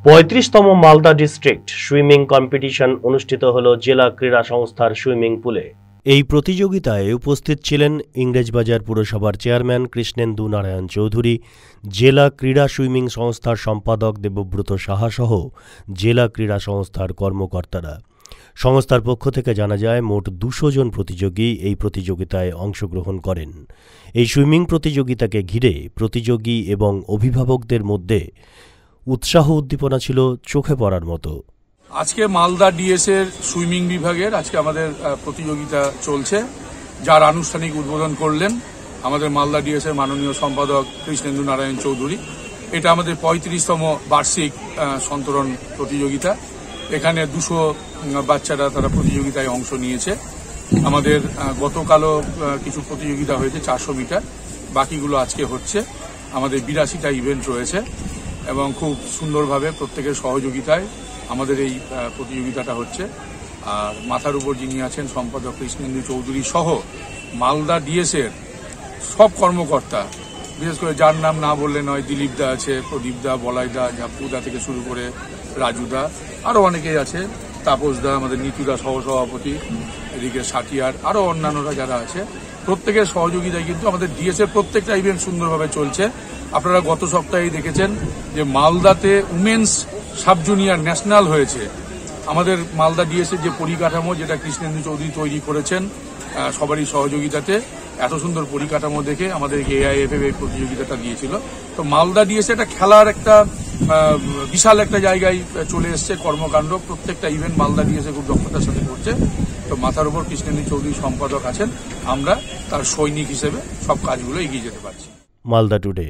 35তম Malda district swimming competition অনুষ্ঠিত হল জেলা ক্রীড়া সংস্থার সুইমিং পুলে। এই প্রতিযোগিতায় উপস্থিত ছিলেন ইংরেজবাজার পুরসভার চেয়ারম্যান কৃষ্ণেন্দু নারায়ণ চৌধুরী, জেলা ক্রীড়া সুইমিং সংস্থার সম্পাদক দেবব্রত সাহা সহ জেলা ক্রীড়া সংস্থার কর্মকর্তারা। সংস্থার পক্ষ থেকে জানা যায়, মোট 200 জন প্রতিযোগী এই প্রতিযোগিতায় অংশগ্রহণ করেন। এই সুইমিং প্রতিযোগিতাকে ঘিরে প্রতিযোগী এবং অভিভাবকদের মধ্যে উৎসাহ উদ্দীপনা ছিল চোখে পড়ার মতো। আজকে মালদা ডিএস এর সুইমিং বিভাগের আজকে আমাদের প্রতিযোগিতা চলছে, যার আনুষ্ঠানিক উদ্বোধন করলেন আমাদের মালদা ডিএস এর মাননীয় সম্পাদক কৃষ্ণেন্দু নারায়ণ চৌধুরী। এটা আমাদের 35তম বার্ষিক সন্তরণ প্রতিযোগিতা। এখানে 200 বাচ্চারা তারা প্রতিযোগিতায় অংশ নিয়েছে। আমাদের গতকালও কিছু প্রতিযোগিতা হয়েছে 400 মিটার, বাকিগুলো আজকে হচ্ছে। আমাদের 82টা ইভেন্ট রয়েছে এবং খুব সুন্দরভাবে প্রত্যেকের সহযোগিতায় আমাদের এই প্রতিযোগিতাটা হচ্ছে। আর মাথার উপর যিনি আছেন সম্পাদক কৃষ্ণেন্দু চৌধুরী সহ মালদা ডিএস এর সব কর্মকর্তা, বিশেষ করে যার নাম না বললে নয়, দিলীপ দা আছে, প্রদীপ দা, বলাই দা, ঝাপ্পুদা থেকে শুরু করে রাজু দা, আরও অনেকেই আছে, তাপস দা, আমাদের নিতুদা সহসভাপতি, এদিকে সাটিয়ার, আরও অন্যান্যরা যারা আছে, প্রত্যেকের সহযোগিতায় কিন্তু আমাদের ডিএস এর প্রত্যেকটা ইভেন্ট সুন্দরভাবে চলছে। আপনারা গত সপ্তাহেই দেখেছেন যে মালদাতে উমেন্স সাব জুনিয়র ন্যাশনাল হয়েছে। আমাদের মালদা ডিএস এর যে পরিকাঠামো, যেটা কৃষ্ণেন্দু চৌধুরী তৈরি করেছেন সবারই সহযোগিতাতে, এত সুন্দর পরিকাঠামো দেখে আমাদের এআইএফএফ এই প্রতিযোগিতাটা দিয়েছিল। তো মালদা ডিএস একটা খেলার একটা বিশাল একটা জায়গায় চলে এসছে কর্মকাণ্ড। প্রত্যেকটা ইভেন্ট মালদা ডিএস খুব দক্ষতার সাথে করছে। তো মাথার উপর কৃষ্ণেন্দু চৌধুরী সম্পাদক আছেন, আমরা তার সৈনিক হিসেবে সব কাজগুলো এগিয়ে যেতে পারছি। মালদা টুডে।